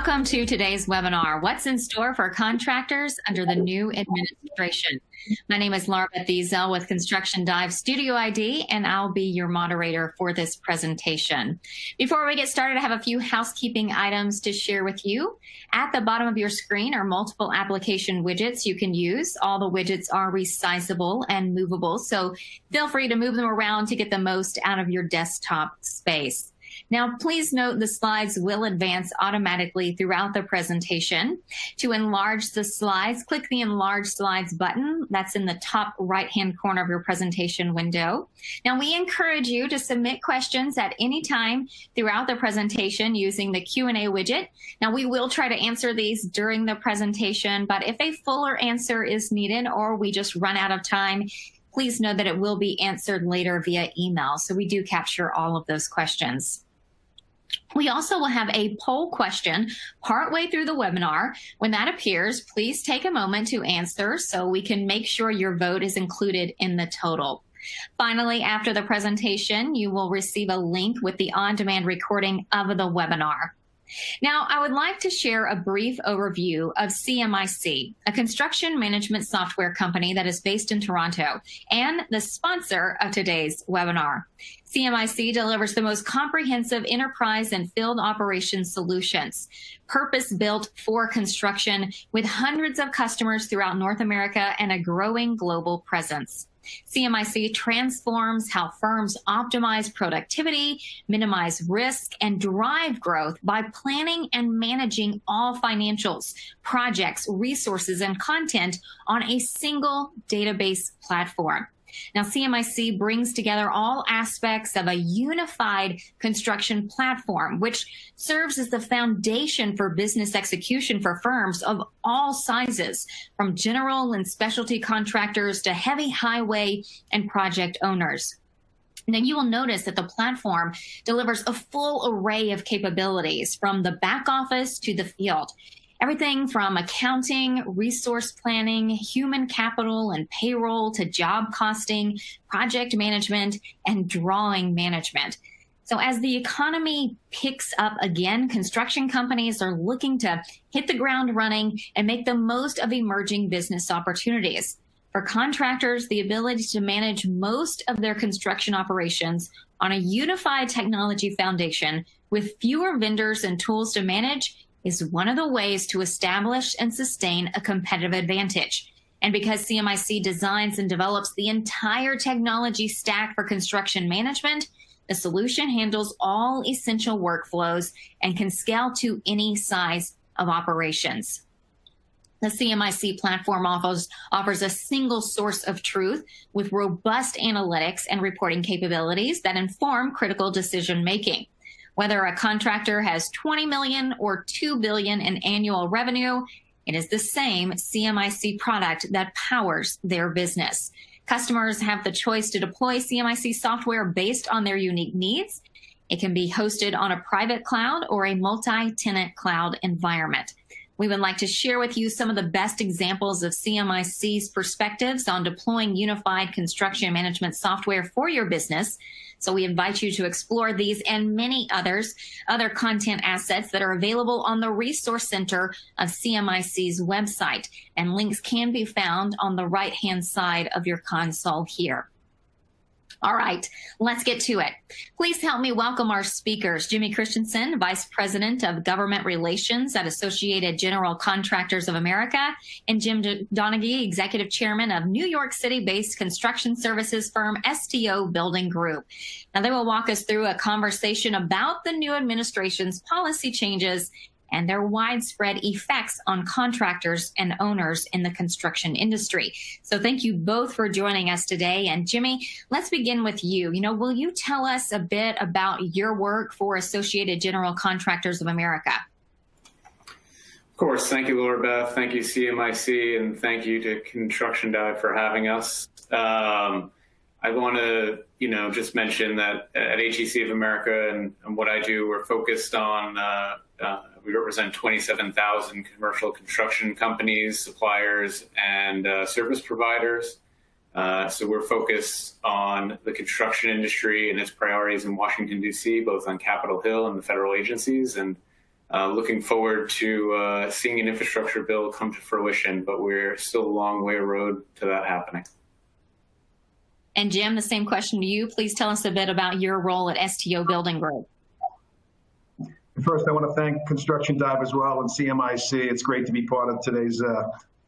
Welcome to today's webinar, What's in Store for Contractors Under the New Administration. My name is Laura Beth with ConstructionDive Studio ID, and I'll be your moderator for this presentation. Before we get started, I have a few housekeeping items to share with you. At the bottom of your screen are multiple application widgets you can use. All the widgets are resizable and movable, so feel free to move them around to get the most out of your desktop space. Now, please note the slides will advance automatically throughout the presentation. To enlarge the slides, click the Enlarge Slides button. That's in the top right-hand corner of your presentation window. Now, we encourage you to submit questions at any time throughout the presentation using the Q&A widget. Now, we will try to answer these during the presentation, but if a fuller answer is needed or we just run out of time, please know that it will be answered later via email. So we do capture all of those questions. We also will have a poll question partway through the webinar. When that appears, please take a moment to answer so we can make sure your vote is included in the total. Finally, after the presentation, you will receive a link with the on-demand recording of the webinar. Now, I would like to share a brief overview of CMiC, a construction management software company that is based in Toronto and the sponsor of today's webinar. CMiC delivers the most comprehensive enterprise and field operations solutions, purpose-built for construction with hundreds of customers throughout North America and a growing global presence. CMiC transforms how firms optimize productivity, minimize risk, and drive growth by planning and managing all financials, projects, resources, and content on a single database platform. Now, CMiC brings together all aspects of a unified construction platform, which serves as the foundation for business execution for firms of all sizes, from general and specialty contractors to heavy highway and project owners. Now, you will notice that the platform delivers a full array of capabilities from the back office to the field. Everything from accounting, resource planning, human capital and payroll to job costing, project management, and drawing management. So as the economy picks up again, construction companies are looking to hit the ground running and make the most of emerging business opportunities. For contractors, the ability to manage most of their construction operations on a unified technology foundation with fewer vendors and tools to manage is one of the ways to establish and sustain a competitive advantage. And because CMiC designs and develops the entire technology stack for construction management, the solution handles all essential workflows and can scale to any size of operations. The CMiC platform offers a single source of truth with robust analytics and reporting capabilities that inform critical decision making. Whether a contractor has 20 million or 2 billion in annual revenue, it is the same CMiC product that powers their business. Customers have the choice to deploy CMiC software based on their unique needs. It can be hosted on a private cloud or a multi-tenant cloud environment. We would like to share with you some of the best examples of CMiC's perspectives on deploying unified construction management software for your business. So we invite you to explore these and many other content assets that are available on the Resource Center of CMiC's website. And links can be found on the right-hand side of your console here. All right, let's get to it. Please help me welcome our speakers, Jimmy Christensen, Vice President of Government Relations at Associated General Contractors of America, and Jim Donaghy, Executive Chairman of New York City-based construction services firm STO Building Group. Now, they will walk us through a conversation about the new administration's policy changes and their widespread effects on contractors and owners in the construction industry. So thank you both for joining us today. And Jimmy, let's begin with you. Will you tell us a bit about your work for Associated General Contractors of America? Of course. Thank you, Laura Beth. Thank you, CMiC, and thank you to ConstructionDive for having us. I want to, just mention that at HEC of America and what I do, we're focused on we represent 27,000 commercial construction companies, suppliers, and service providers. So we're focused on the construction industry and its priorities in Washington, D.C., both on Capitol Hill and the federal agencies. And looking forward to seeing an infrastructure bill come to fruition, but we're still a long way road to that happening. And Jim, the same question to you. Please tell us a bit about your role at STO Building Group. First, I want to thank ConstructionDive as well and CMiC. It's great to be part of today's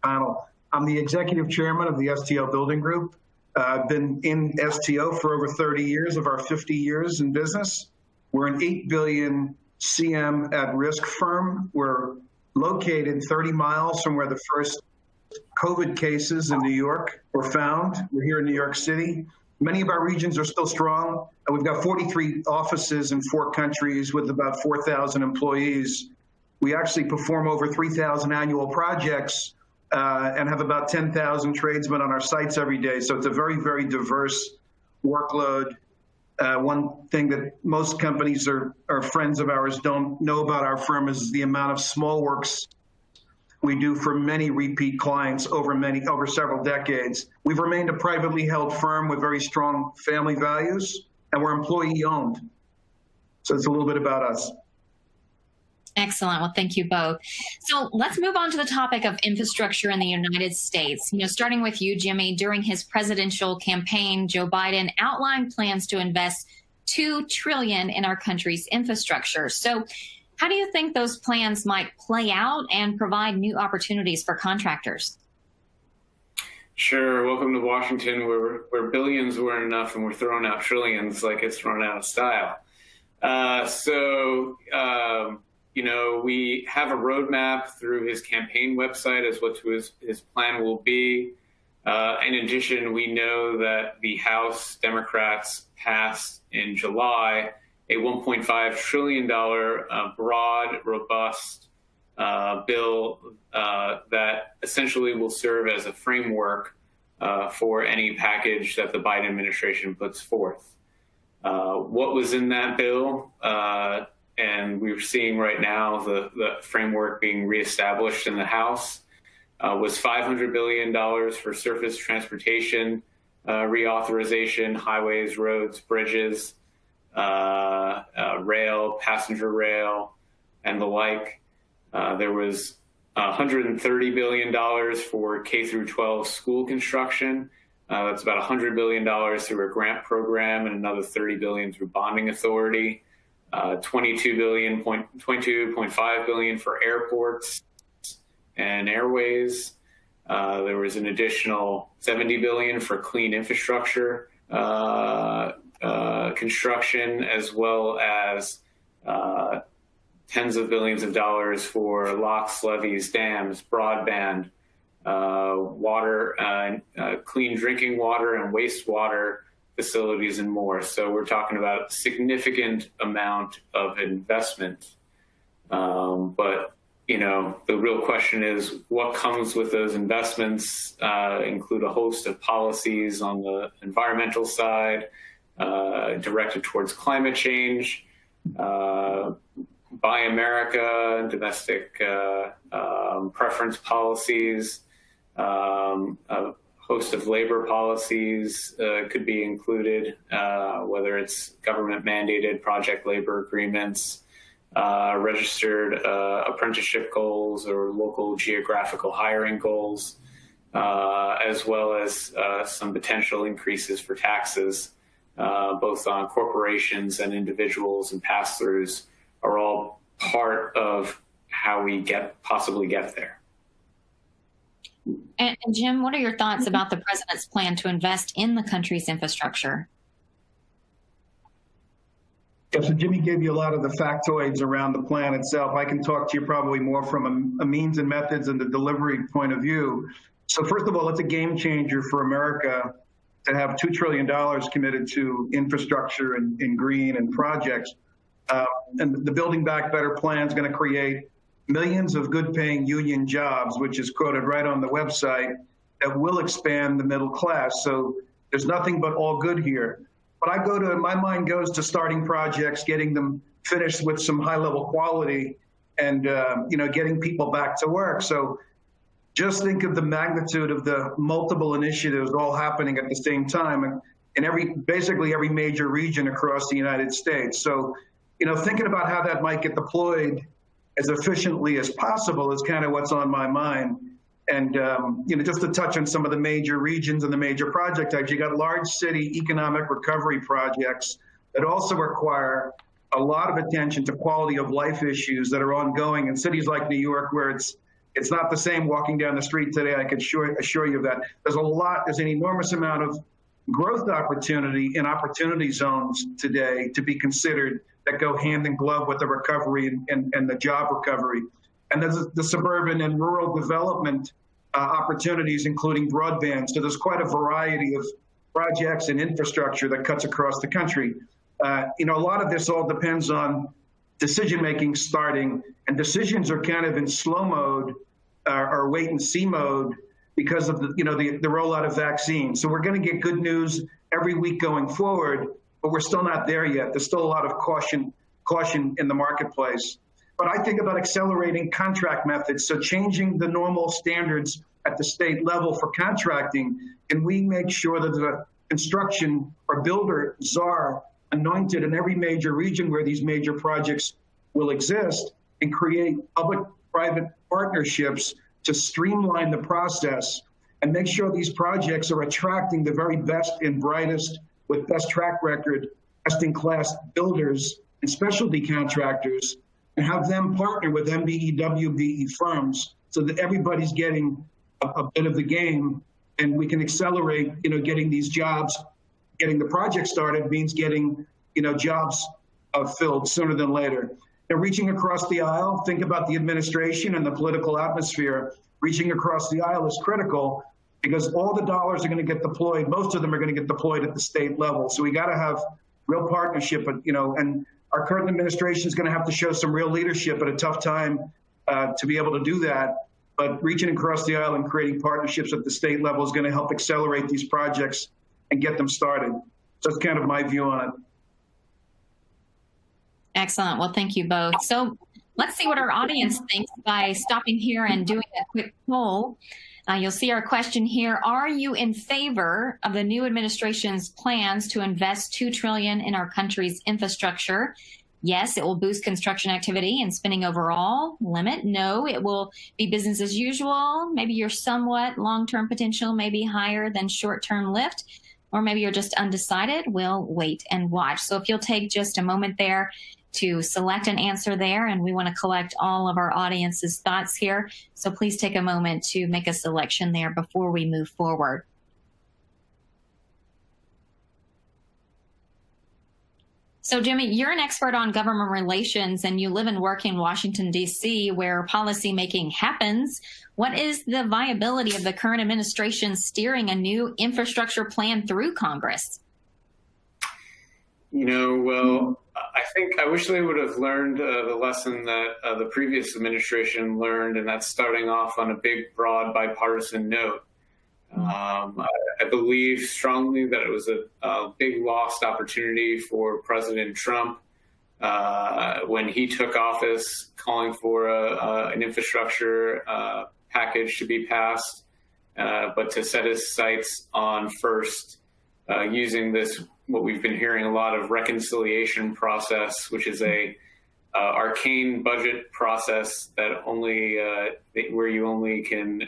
panel. I'm the executive chairman of the STO Building Group. I've been in STO for over 30 years of our 50 years in business. We're an $8 billion CM at-risk firm. We're located 30 miles from where the first COVID cases in New York were found. We're here in New York City. Many of our regions are still strong. We've got 43 offices in 4 countries with about 4,000 employees. We actually perform over 3,000 annual projects and have about 10,000 tradesmen on our sites every day. So it's a very, very diverse workload. One thing that most companies or friends of ours don't know about our firm is the amount of small works we do for many repeat clients over several decades. We've remained a privately held firm with very strong family values, and we're employee owned. So it's a little bit about us. Excellent. Well, thank you both. So let's move on to the topic of infrastructure in the United States. Starting with you, Jimmy, during his presidential campaign, Joe Biden outlined plans to invest $2 trillion in our country's infrastructure. So how do you think those plans might play out and provide new opportunities for contractors? Sure. Welcome to Washington, where billions weren't enough and we're throwing out trillions like it's run out of style. We have a roadmap through his campaign website as what his plan will be. In addition, we know that the House Democrats passed in July a $1.5 trillion broad, robust bill that essentially will serve as a framework for any package that the Biden administration puts forth. What was in that bill, and we're seeing right now the framework being reestablished in the House, was $500 billion for surface transportation reauthorization, highways, roads, bridges, rail, passenger rail, and the like. There was $130 billion for K through 12 school construction. That's about $100 billion through a grant program and another $30 billion through bonding authority. $22.5 billion for airports and airways. There was an additional $70 billion for clean infrastructure construction, as well as tens of billions of dollars for locks, levees, dams, broadband, water, clean drinking water and wastewater facilities, and more. So we're talking about a significant amount of investment. But the real question is what comes with those investments. Include a host of policies on the environmental side, directed towards climate change, Buy America, domestic preference policies, a host of labor policies could be included, whether it's government mandated project labor agreements, registered apprenticeship goals, or local geographical hiring goals, as well as some potential increases for taxes, both on corporations and individuals, and pass-throughs are all part of how we possibly get there. And Jim, what are your thoughts about the president's plan to invest in the country's infrastructure? Yeah, so Jimmy gave you a lot of the factoids around the plan itself. I can talk to you probably more from a means and methods and the delivery point of view. So first of all, it's a game changer for America to have $2 trillion committed to infrastructure and green and projects. And the Building Back Better plan is going to create millions of good-paying union jobs, which is quoted right on the website, that will expand the middle class. So there's nothing but all good here. But my mind goes to starting projects, getting them finished with some high-level quality, and getting people back to work. So just think of the magnitude of the multiple initiatives all happening at the same time in basically every major region across the United States. So, thinking about how that might get deployed as efficiently as possible is kind of what's on my mind. And, just to touch on some of the major regions and the major project types, you got large city economic recovery projects that also require a lot of attention to quality of life issues that are ongoing in cities like New York, where it's not the same walking down the street today. I can assure you of that. There's an enormous amount of growth opportunity in opportunity zones today to be considered that go hand in glove with the recovery and the job recovery. And there's the suburban and rural development opportunities, including broadband. So there's quite a variety of projects and infrastructure that cuts across the country. A lot of this all depends on decision-making starting, and decisions are kind of in slow mode or wait and see mode because of the rollout of vaccines. So we're going to get good news every week going forward, but we're still not there yet. There's still a lot of caution in the marketplace. But I think about accelerating contract methods, so changing the normal standards at the state level for contracting, and we make sure that the construction or builder czar anointed in every major region where these major projects will exist, and create public-private partnerships to streamline the process and make sure these projects are attracting the very best and brightest with best track record, best-in-class builders and specialty contractors, and have them partner with MBE, WBE firms so that everybody's getting a bit of the game, and we can accelerate, getting these jobs. Getting the project started means getting, jobs filled sooner than later. And reaching across the aisle, think about the administration and the political atmosphere. Reaching across the aisle is critical because all the dollars are going to get deployed. Most of them are going to get deployed at the state level. So we got to have real partnership, and our current administration is going to have to show some real leadership at a tough time to be able to do that. But reaching across the aisle and creating partnerships at the state level is going to help accelerate these projects and get them started. So that's kind of my view on it. Excellent. Well, thank you both. So let's see what our audience thinks by stopping here and doing a quick poll. You'll see our question here. Are you in favor of the new administration's plans to invest $2 trillion in our country's infrastructure? Yes, it will boost construction activity and spending overall. Limit, no, it will be business as usual. Maybe your somewhat long-term potential may be higher than short-term lift, or maybe you're just undecided. We'll wait and watch. So if you'll take just a moment there to select an answer there, and we want to collect all of our audience's thoughts here. So please take a moment to make a selection there before we move forward. So Jimmy, you're an expert on government relations and you live and work in Washington, D.C., where policymaking happens. What is the viability of the current administration steering a new infrastructure plan through Congress? Well, I think I wish they would have learned the lesson that the previous administration learned, and that's starting off on a big, broad, bipartisan note. I believe strongly that it was a big lost opportunity for President Trump when he took office, calling for an infrastructure package to be passed, but to set his sights on first using this, what we've been hearing a lot of, reconciliation process, which is a arcane budget process that only where you only can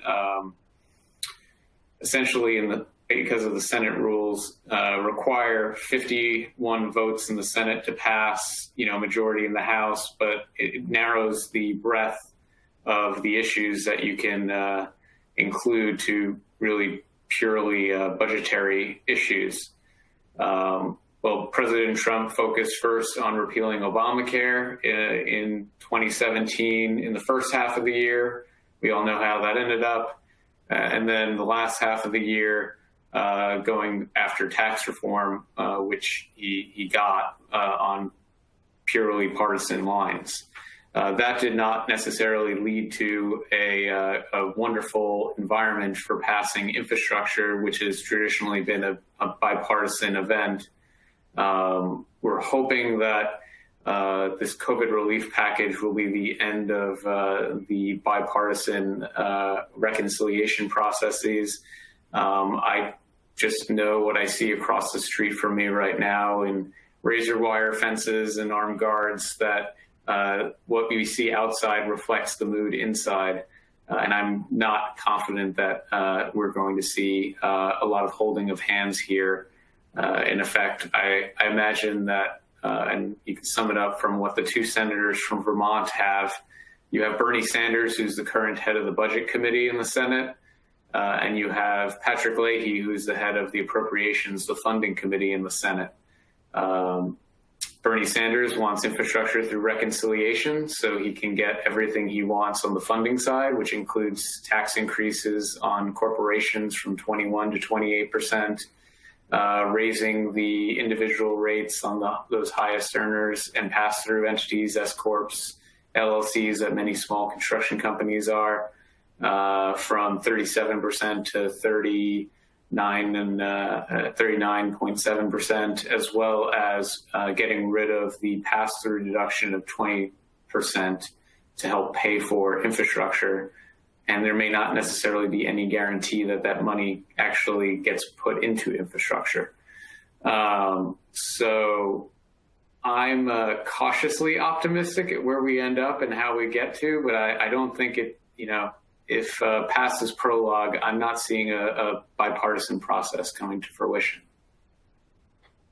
essentially, because of the Senate rules, require 51 votes in the Senate to pass, majority in the House, but it narrows the breadth of the issues that you can include to really purely budgetary issues. Well, President Trump focused first on repealing Obamacare in 2017 in the first half of the year. We all know how that ended up. And then the last half of the year, going after tax reform, which he got on purely partisan lines. That did not necessarily lead to a wonderful environment for passing infrastructure, which has traditionally been a bipartisan event. We're hoping that this COVID relief package will be the end of the bipartisan reconciliation processes. I just know what I see across the street from me right now in razor wire fences and armed guards that what we see outside reflects the mood inside. And I'm not confident that we're going to see a lot of holding of hands here. In effect, I imagine that, and you can sum it up from what the two senators from Vermont have. You have Bernie Sanders, who's the current head of the Budget Committee in the Senate, and you have Patrick Leahy, who's the head of the Appropriations, the Funding Committee in the Senate. Bernie Sanders wants infrastructure through reconciliation so he can get everything he wants on the funding side, which includes tax increases on corporations from 21 to 28%, raising the individual rates on those highest earners and pass-through entities, S-corps, LLCs that many small construction companies are, from 37% to 39.7%, as well as getting rid of the pass-through deduction of 20% to help pay for infrastructure. And there may not necessarily be any guarantee that that money actually gets put into infrastructure. So I'm cautiously optimistic at where we end up and how we get to, but I don't think it, if past this prologue, I'm not seeing a bipartisan process coming to fruition.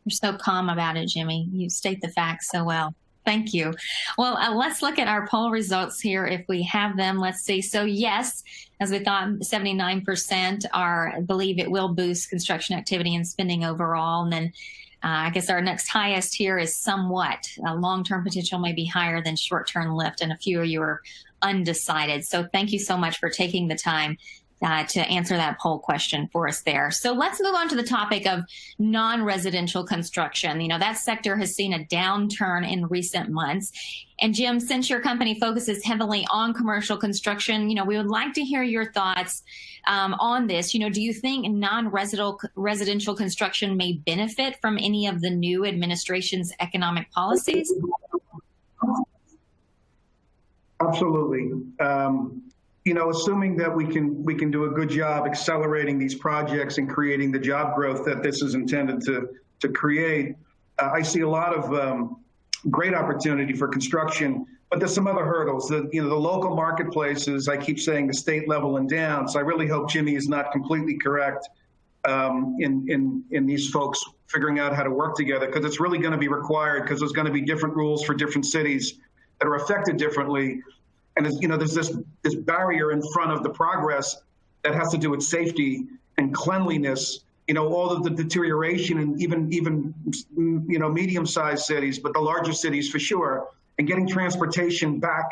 You're so calm about it, Jimmy. You state the facts so well. Thank you. Well, let's look at our poll results here if we have them. Let's see. So yes, as we thought, 79% believe it will boost construction activity and spending overall. And then I guess our next highest here is somewhat. Long-term potential may be higher than short-term lift, and a few of you are undecided. So thank you so much for taking the time to answer that poll question for us there. So let's move on to the topic of non-residential construction. That sector has seen a downturn in recent months. And Jim, since your company focuses heavily on commercial construction, we would like to hear your thoughts on this. Do you think non-residential construction may benefit from any of the new administration's economic policies? Absolutely. Assuming that we can do a good job accelerating these projects and creating the job growth that this is intended to create, I see a lot of great opportunity for construction. But there's some other hurdles. The local marketplaces. I keep saying the state level and down. So I really hope Jimmy is not completely correct in these folks figuring out how to work together, because it's really going to be required, because there's going to be different rules for different cities that are affected differently. And there's this barrier in front of the progress that has to do with safety and cleanliness. All of the deterioration, and even medium-sized cities, but the larger cities for sure, and getting transportation back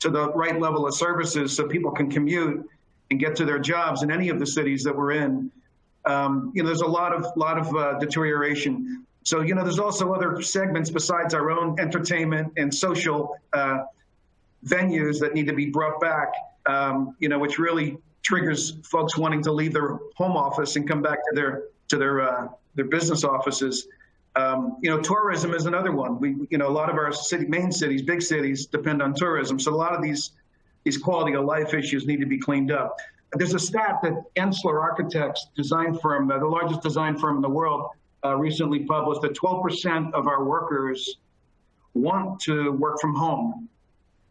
to the right level of services so people can commute and get to their jobs in any of the cities that we're in. There's a lot of deterioration. So there's also other segments besides our own entertainment and social venues that need to be brought back, which really triggers folks wanting to leave their home office and come back to their business offices. Tourism is another one. A lot of our main cities, big cities, depend on tourism. So a lot of these quality of life issues need to be cleaned up. There's a stat that Ensler Architects, design firm, the largest design firm in the world, recently published that 12% of our workers want to work from home.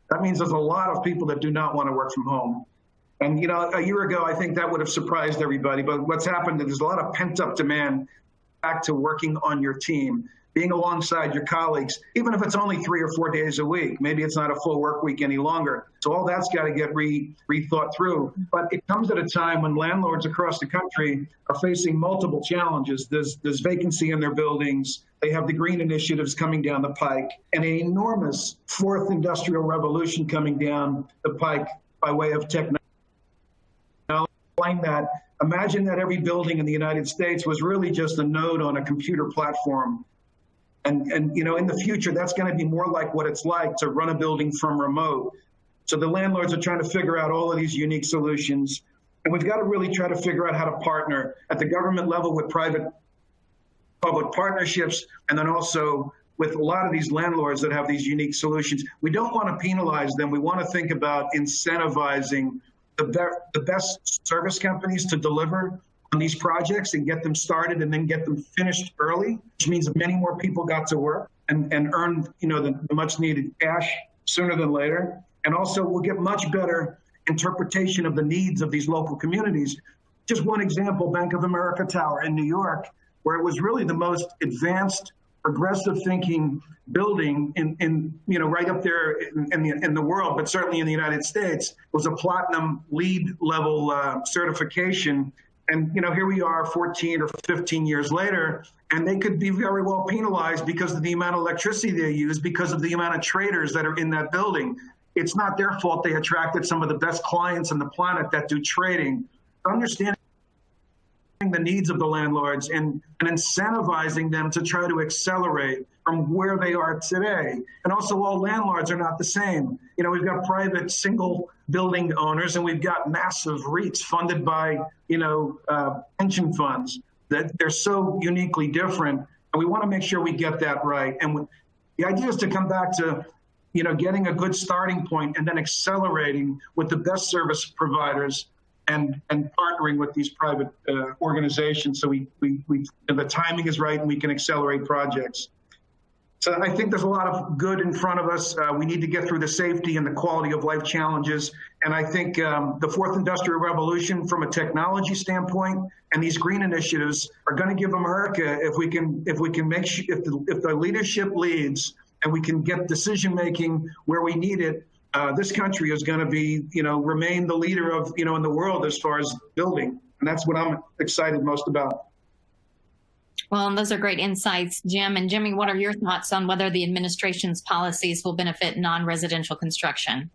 That means there's a lot of people that do not want to work from home. And, a year ago, I think that would have surprised everybody. But what's happened is there's a lot of pent-up demand back to working on your team, being alongside your colleagues, even if it's only 3 or 4 days a week. Maybe it's not a full work week any longer. So all that's got to get rethought through. But it comes at a time when landlords across the country are facing multiple challenges. There's vacancy in their buildings. They have the green initiatives coming down the pike, and an enormous fourth industrial revolution coming down the pike by way of technology. Imagine that every building in the United States was really just a node on a computer platform. And in the future, that's going to be more like what it's like to run a building from remote. So the landlords are trying to figure out all of these unique solutions. And we've got to really try to figure out how to partner at the government level with private-public partnerships, and then also with a lot of these landlords that have these unique solutions. We don't want to penalize them. We want to think about incentivizing the best service companies to deliver on these projects and get them started and then get them finished early, which means many more people got to work and earned the much needed cash sooner than later. And also we'll get much better interpretation of the needs of these local communities. Just one example, Bank of America Tower in New York, where it was really the most advanced, progressive thinking building in right up there in the world, but certainly in the United States, was a platinum LEED level certification. And here we are 14 or 15 years later, and they could be very well penalized because of the amount of electricity they use, because of the amount of traders that are in that building. It's not their fault. They attracted some of the best clients on the planet that do trading. Understanding the needs of the landlords and incentivizing them to try to accelerate from where they are today. And also, all landlords are not the same. We've got private single building owners, and we've got massive REITs funded by, pension funds. That they're so uniquely different, and we want to make sure we get that right. And the idea is to come back to getting a good starting point and then accelerating with the best service providers and partnering with these private organizations so the timing is right and we can accelerate projects. So I think there's a lot of good in front of us. We need to get through the safety and the quality of life challenges. And I think the fourth industrial revolution from a technology standpoint and these green initiatives are going to give America, if we can make sure, if the leadership leads and we can get decision making where we need it, this country is going to be, remain the leader of, in the world as far as building. And that's what I'm excited most about. Well, and those are great insights, Jim. And Jimmy, what are your thoughts on whether the administration's policies will benefit non-residential construction?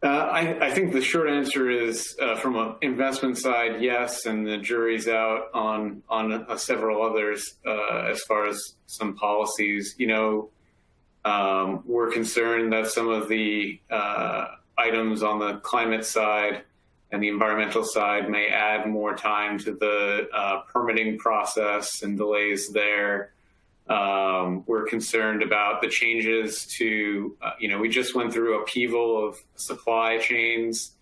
I think the short answer is from an investment side, yes, and the jury's out on several others as far as some policies. We're concerned that some of the items on the climate side and the environmental side may add more time to the permitting process and delays there. We're concerned about the changes to, we just went through upheaval of supply chains,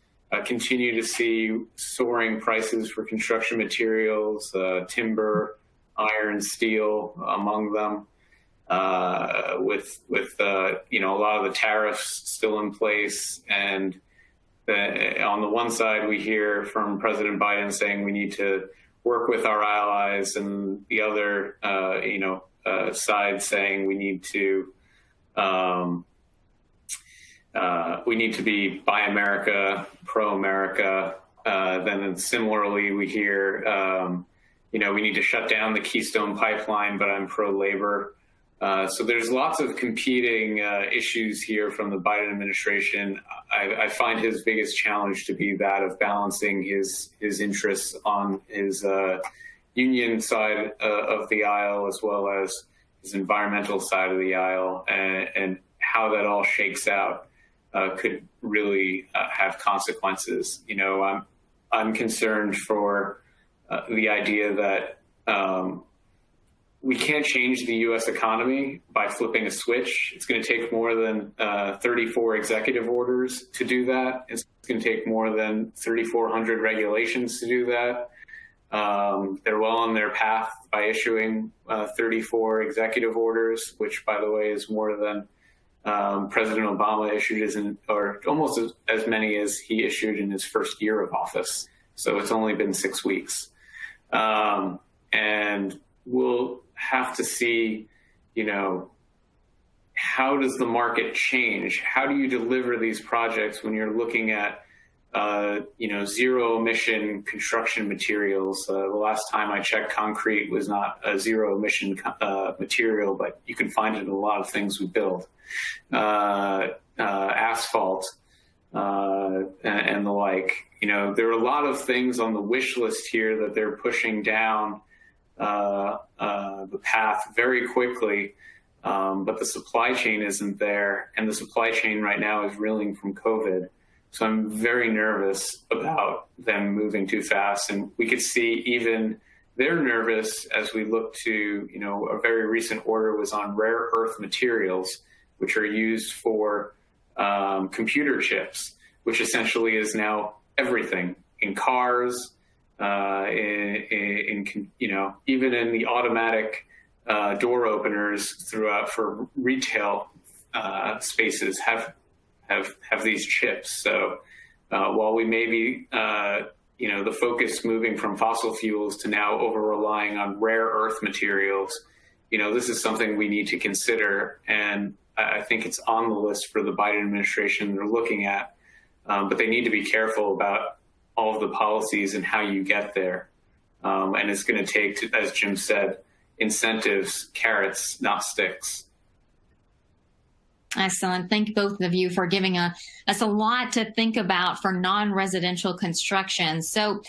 continue to see soaring prices for construction materials, timber, iron, steel among them. With a lot of the tariffs still in place, and on the one side we hear from President Biden saying we need to work with our allies, and the other side saying we need to be Buy America, pro America. Then similarly we hear we need to shut down the Keystone Pipeline, but I'm pro labor. So there's lots of competing issues here from the Biden administration. I find his biggest challenge to be that of balancing his interests on his union side of the aisle as well as his environmental side of the aisle, and how that all shakes out could really have consequences. I'm concerned for the idea that we can't change the U.S. economy by flipping a switch. It's going to take more than 34 executive orders to do that. It's going to take more than 3,400 regulations to do that. They're well on their path by issuing 34 executive orders, which, by the way, is more than President Obama issued, or almost as many as he issued in his first year of office. So it's only been 6 weeks. And we'll have to see, how does the market change? How do you deliver these projects when you're looking at, zero emission construction materials? The last time I checked, concrete was not a zero emission material, but you can find it in a lot of things we build. Asphalt and the like. There are a lot of things on the wish list here that they're pushing down the path very quickly, but the supply chain isn't there, and the supply chain right now is reeling from COVID. So I'm very nervous about them moving too fast, and we could see even they're nervous as we look to, a very recent order was on rare earth materials, which are used for computer chips, which essentially is now everything in cars, even in the automatic door openers throughout for retail spaces have these chips. So while we may be, the focus moving from fossil fuels to now over relying on rare earth materials, this is something we need to consider. And I think it's on the list for the Biden administration they're looking at, but they need to be careful about all of the policies and how you get there. And it's going to take, as Jim said, incentives, carrots, not sticks. Excellent. Thank both of you for giving us a lot to think about for non-residential construction. So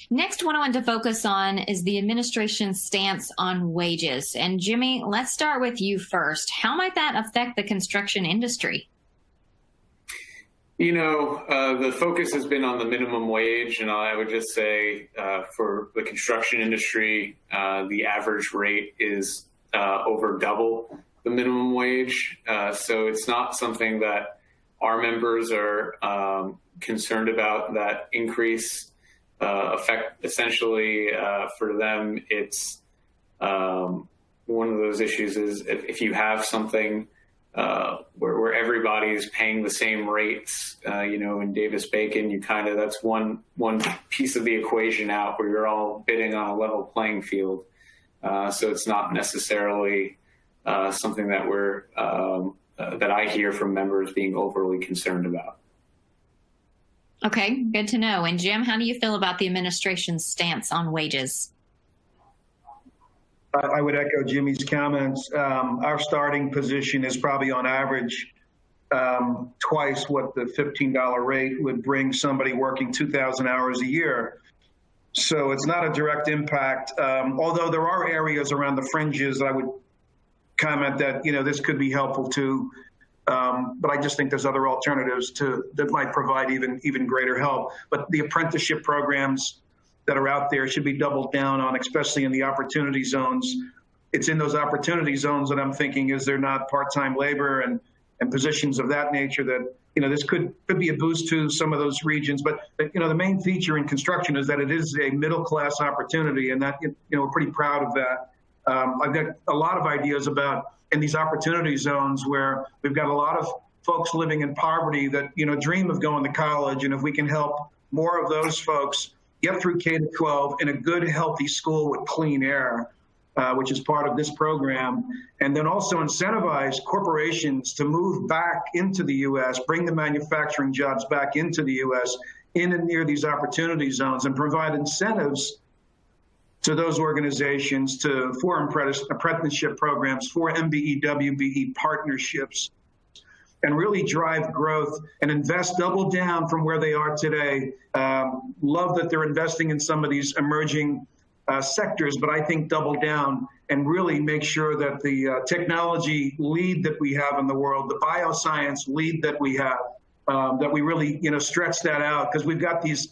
next one I want to focus on is the administration's stance on wages. And Jimmy, let's start with you first. How might that affect the construction industry? The focus has been on the minimum wage, and I would just say for the construction industry, the average rate is over double the minimum wage. So it's not something that our members are concerned about. That increase effect, essentially, for them, it's one of those issues is if you have something where everybody's paying the same rates, in Davis-Bacon, that's one piece of the equation out where you're all bidding on a level playing field. So it's not necessarily something that that I hear from members being overly concerned about. Okay, good to know. And Jim, how do you feel about the administration's stance on wages? I would echo Jimmy's comments. Our starting position is probably on average twice what the $15 rate would bring somebody working 2,000 hours a year. So it's not a direct impact, although there are areas around the fringes I would comment that, this could be helpful too. But I just think there's other alternatives that might provide even greater help. But the apprenticeship programs that are out there should be doubled down on, especially in the opportunity zones. It's in those opportunity zones that I'm thinking, is there not part-time labor and positions of that nature that, this could be a boost to some of those regions. But, the main feature in construction is that it is a middle-class opportunity, and that, we're pretty proud of that. I've got a lot of ideas about in these opportunity zones where we've got a lot of folks living in poverty that, dream of going to college. And if we can help more of those folks get through K-12 in a good, healthy school with clean air, which is part of this program, and then also incentivize corporations to move back into the U.S., bring the manufacturing jobs back into the U.S. in and near these opportunity zones, and provide incentives to those organizations for apprenticeship programs, for MBE, WBE partnerships, and really drive growth and invest, double down from where they are today. Love that they're investing in some of these emerging sectors, but I think double down and really make sure that the technology lead that we have in the world, the bioscience lead that we have, that we really, stretch that out, because we've got these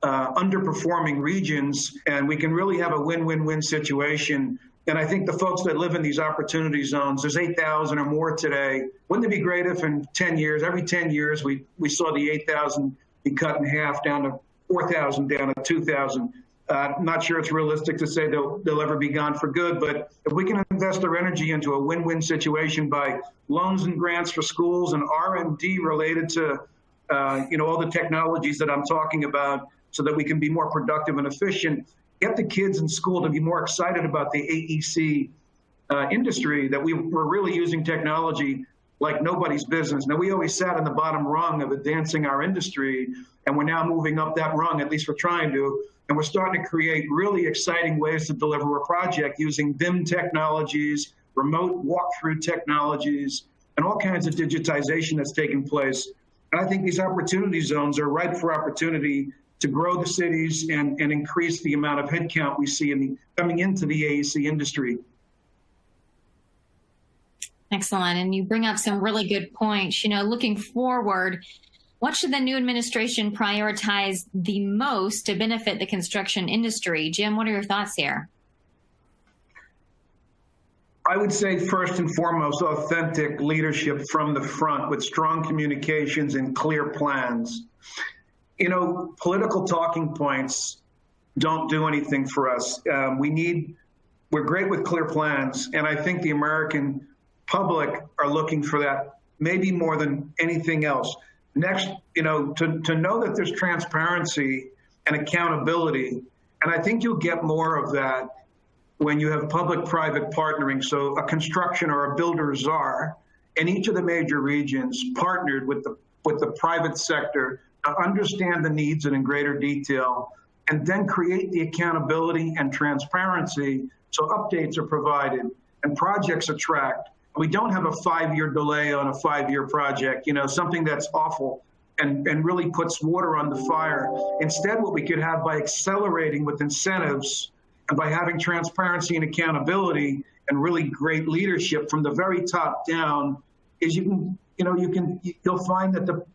underperforming regions, and we can really have a win-win-win situation. And I think the folks that live in these opportunity zones, there's 8,000 or more today. Wouldn't it be great if in 10 years, every 10 years, we saw the 8,000 be cut in half, down to 4,000, down to 2,000? Not sure it's realistic to say they'll ever be gone for good, but if we can invest our energy into a win-win situation by loans and grants for schools and R&D related to all the technologies that I'm talking about, so that we can be more productive and efficient, get the kids in school to be more excited about the AEC industry, that we're really using technology like nobody's business. Now, we always sat on the bottom rung of advancing our industry, and we're now moving up that rung, at least we're trying to, and we're starting to create really exciting ways to deliver a project using BIM technologies, remote walkthrough technologies, and all kinds of digitization that's taking place. And I think these opportunity zones are ripe for opportunity to grow the cities and increase the amount of headcount we see coming into the AEC industry. Excellent. And you bring up some really good points. Looking forward, what should the new administration prioritize the most to benefit the construction industry? Jim, what are your thoughts here? I would say first and foremost, authentic leadership from the front with strong communications and clear plans. Political talking points don't do anything for us. We're great with clear plans, and I think the American public are looking for that maybe more than anything else. Next, to know that there's transparency and accountability, and I think you'll get more of that when you have public-private partnering. So a construction or a builder czar in each of the major regions partnered with the private sector to understand the needs in greater detail, and then create the accountability and transparency so updates are provided and projects are tracked. We don't have a 5-year delay on a 5-year project, something that's awful and really puts water on the fire. Instead, what we could have by accelerating with incentives and by having transparency and accountability and really great leadership from the very top down is you'll find that the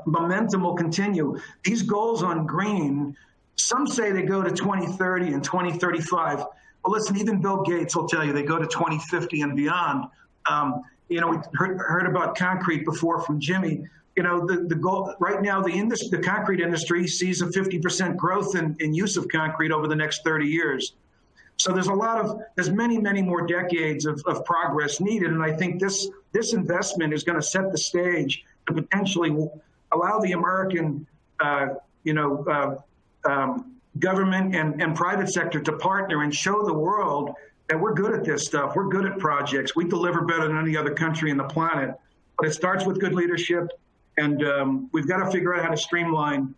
momentum will continue. These goals on green, some say they go to 2030 and 2035. Well, listen, even Bill Gates will tell you they go to 2050 and beyond. We heard about concrete before from Jimmy. The goal right now, the concrete industry sees a 50% growth in use of concrete over the next 30 years. So there's many, many more decades of progress needed. And I think this investment is going to set the stage to potentially allow the American, government and private sector to partner and show the world that we're good at this stuff. We're good at projects. We deliver better than any other country on the planet. But it starts with good leadership, and we've got to figure out how to streamline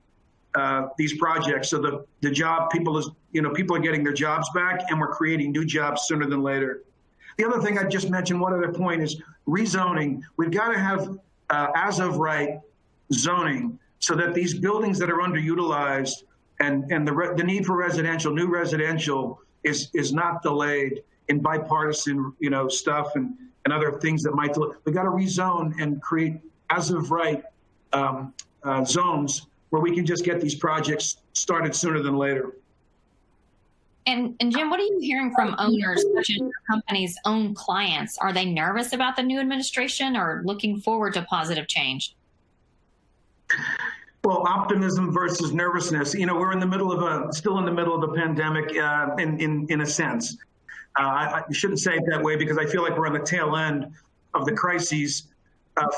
these projects so the job people are getting their jobs back, and we're creating new jobs sooner than later. The other thing I just mentioned, one other point, is rezoning. We've got to have as of right zoning so that these buildings that are underutilized and the need for new residential is not delayed in bipartisan stuff and other things that might. We got to rezone and create as of right zones where we can just get these projects started sooner than later. And Jim, what are you hearing from owners, such as your company's own clients? Are they nervous about the new administration or looking forward to positive change? Well, optimism versus nervousness. We're still in the middle of the pandemic in a sense. I shouldn't say it that way because I feel like we're on the tail end of the crises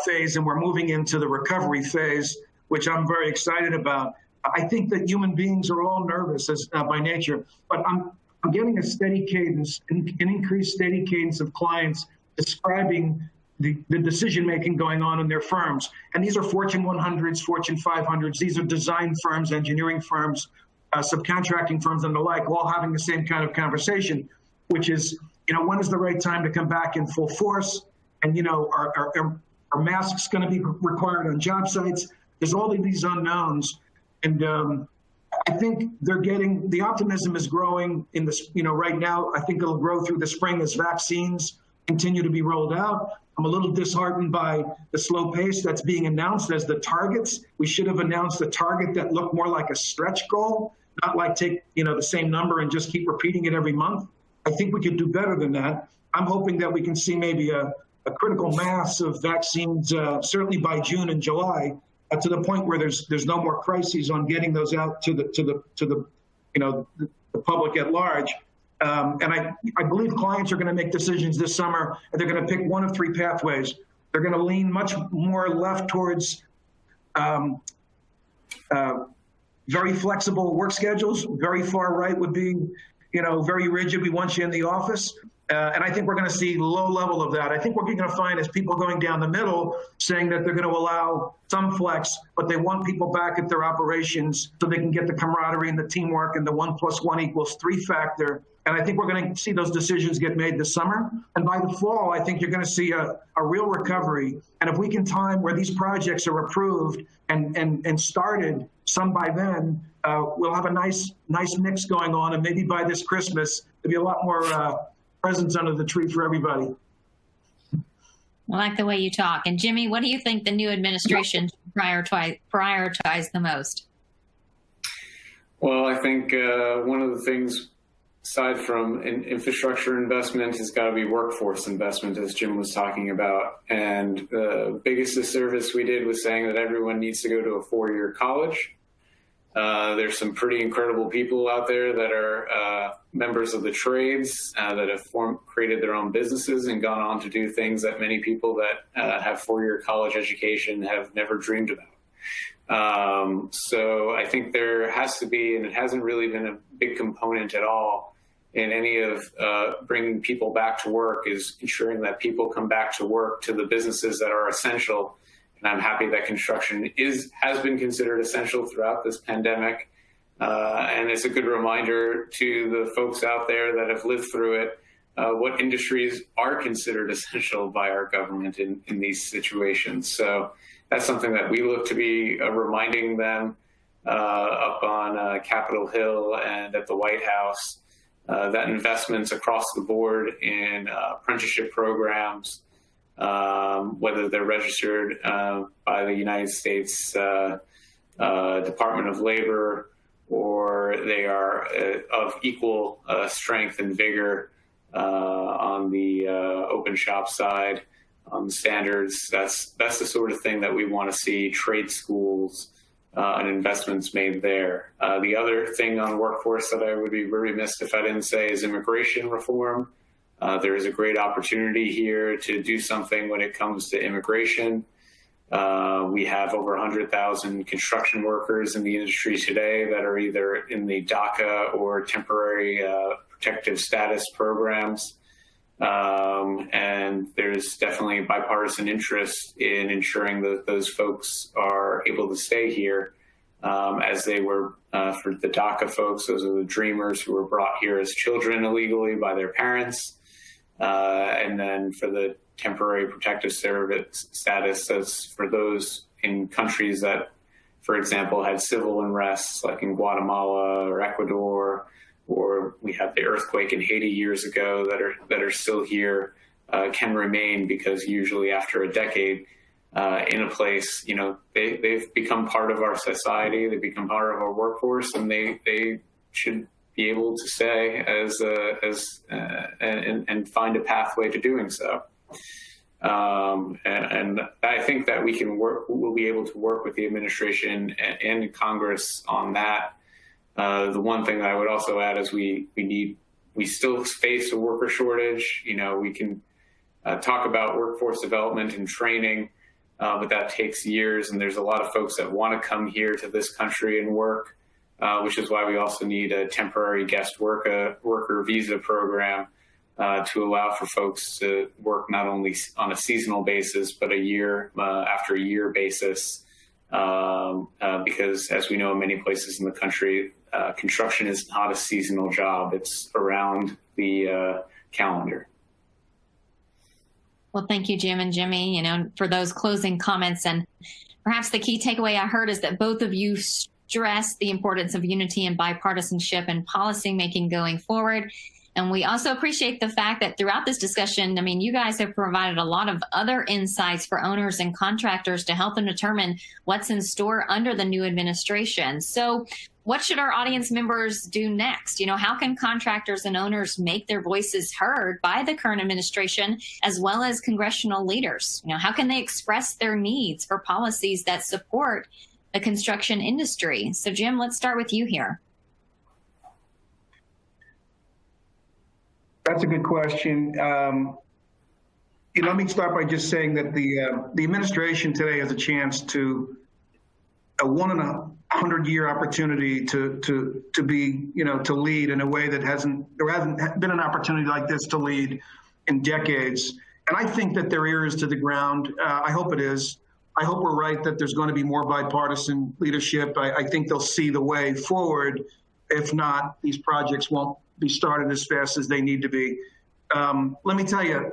phase and we're moving into the recovery phase, which I'm very excited about. I think that human beings are all nervous by nature, but I'm getting a steady cadence, an increased steady cadence of clients describing the decision-making going on in their firms. And these are Fortune 100s, Fortune 500s. These are design firms, engineering firms, subcontracting firms, and the like, all having the same kind of conversation, which is, when is the right time to come back in full force? And, are masks going to be required on job sites? There's all of these unknowns. And I think the optimism is growing in this, right now. I think it'll grow through the spring as vaccines continue to be rolled out. I'm a little disheartened by the slow pace that's being announced as the targets. We should have announced a target that looked more like a stretch goal, not like take, the same number and just keep repeating it every month. I think we could do better than that. I'm hoping that we can see maybe a critical mass of vaccines, certainly by June and July, to the point where there's no more crises on getting those out to the public at large. And I believe clients are going to make decisions this summer, and they're going to pick one of three pathways. They're going to lean much more left towards very flexible work schedules. Very far right would be, very rigid. We want you in the office. And I think we're going to see low level of that. I think what we're going to find is people going down the middle saying that they're going to allow some flex, but they want people back at their operations so they can get the camaraderie and the teamwork and the 1 + 1 = 3 factor. And I think we're going to see those decisions get made this summer. And by the fall, I think you're going to see a real recovery. And if we can time where these projects are approved and started, some by then, we'll have a nice mix going on. And maybe by this Christmas, there'll be a lot more presents under the tree for everybody. I like the way you talk. And Jimmy, what do you think the new administration should prioritize the most? Well, I think one of the things, aside from infrastructure investment, has got to be workforce investment, as Jim was talking about. And the biggest disservice we did was saying that everyone needs to go to a 4-year college. There's some pretty incredible people out there that are members of the trades that have created their own businesses and gone on to do things that many people that have four-year college education have never dreamed about. So I think there has to be, and it hasn't really been a big component at all in any of bringing people back to work, is ensuring that people come back to work to the businesses that are essential. And I'm happy that construction has been considered essential throughout this pandemic. And it's a good reminder to the folks out there that have lived through it, what industries are considered essential by our government in these situations. So that's something that we look to be reminding them up on Capitol Hill and at the White House, that investments across the board in apprenticeship programs, whether they're registered by the United States Department of Labor, or they are of equal strength and vigor on the open shop side, on the standards. That's the sort of thing that we want to see, trade schools and investments made there. The other thing on workforce that I would be remiss if I didn't say is immigration reform. There is a great opportunity here to do something when it comes to immigration. We have over 100,000 construction workers in the industry today that are either in the DACA or temporary protective status programs. And there's definitely bipartisan interest in ensuring that those folks are able to stay here, as they were for the DACA folks. Those are the dreamers who were brought here as children illegally by their parents. And then for the temporary protective service status, that's for those in countries that, for example, had civil unrests, like in Guatemala or Ecuador, or we had the earthquake in Haiti years ago that are still here, can remain, because usually after a decade in a place, they've become part of our society, they become part of our workforce, and they should be able to stay and find a pathway to doing so. And I think that we'll be able to work with the administration and Congress on that. The one thing that I would also add is we still face a worker shortage. We can talk about workforce development and training, but that takes years, and there's a lot of folks that want to come here to this country and work, which is why we also need a temporary guest worker visa program to allow for folks to work not only on a seasonal basis, but a year after year basis, because as we know, in many places in the country, construction is not a seasonal job. It's around the calendar. Well, thank you, Jim and Jimmy, for those closing comments. And perhaps the key takeaway I heard is that both of you stress the importance of unity and bipartisanship and policy making going forward. And we also appreciate the fact that throughout this discussion, you guys have provided a lot of other insights for owners and contractors to help them determine what's in store under the new administration. So what should our audience members do next? How can contractors and owners make their voices heard by the current administration, as well as congressional leaders? How can they express their needs for policies that support the construction industry? So Jim, let's start with you here. That's a good question. Let me start by just saying that the administration today has a chance to a 1 in 100-year opportunity to be, to lead in a way that there hasn't been an opportunity like this to lead in decades. And I think that their ear is to the ground. I hope it is. I hope we're right that there's going to be more bipartisan leadership. I think they'll see the way forward. If not, these projects won't be started as fast as they need to be. Let me tell you,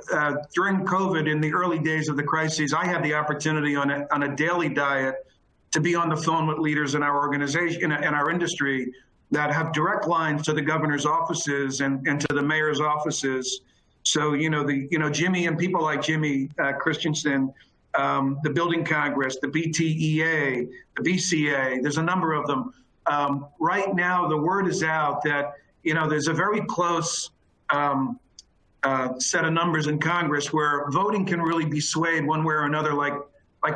during COVID, in the early days of the crises, I had the opportunity on a daily diet to be on the phone with leaders in our organization, in our industry, that have direct lines to the governor's offices and to the mayor's offices. So, Jimmy and people like Jimmy Christensen, the Building Congress, the BTEA, the BCA, there's a number of them. Right now, the word is out that there's a very close set of numbers in Congress where voting can really be swayed one way or another, like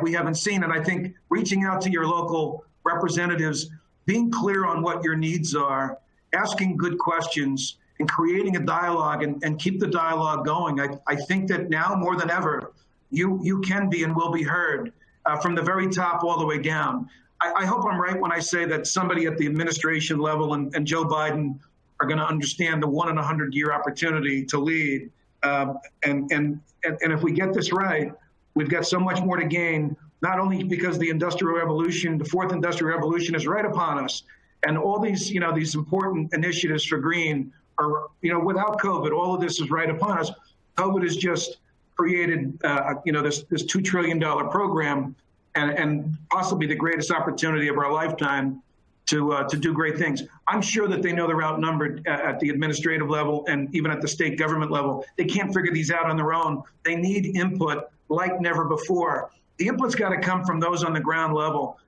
we haven't seen. And I think reaching out to your local representatives being clear on what your needs are, asking good questions, and creating a dialogue and keep the dialogue going. I think that now more than ever, you can be and will be heard from the very top all the way down. I hope I'm right when I say that somebody at the administration level and Joe Biden are going to understand the 1 in 100-year opportunity to lead. And if we get this right, we've got so much more to gain, not only because the Industrial Revolution, the fourth Industrial Revolution is right upon us, and all these, these important initiatives for green are, without COVID, all of this is right upon us. COVID has just created, this $2 trillion program and possibly the greatest opportunity of our lifetime to do great things. I'm sure that they know they're outnumbered at the administrative level and even at the state government level. They can't figure these out on their own. They need input like never before. The input's got to come from those on the ground level,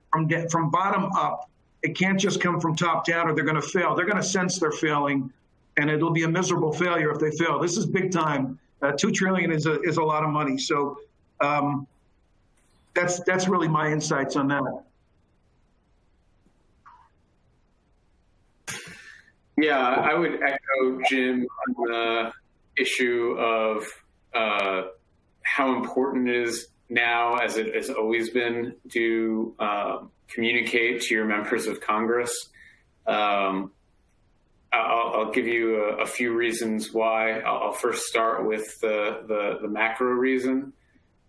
from bottom up. It can't just come from top down or they're going to fail. They're going to sense they're failing, and it'll be a miserable failure if they fail. This is big time. $2 trillion is a lot of money. So that's really my insights on that. Yeah, I would echo Jim on the issue of how important it is now, as it has always been, to communicate to your members of Congress. I'll give you a few reasons why. I'll first start with the macro reason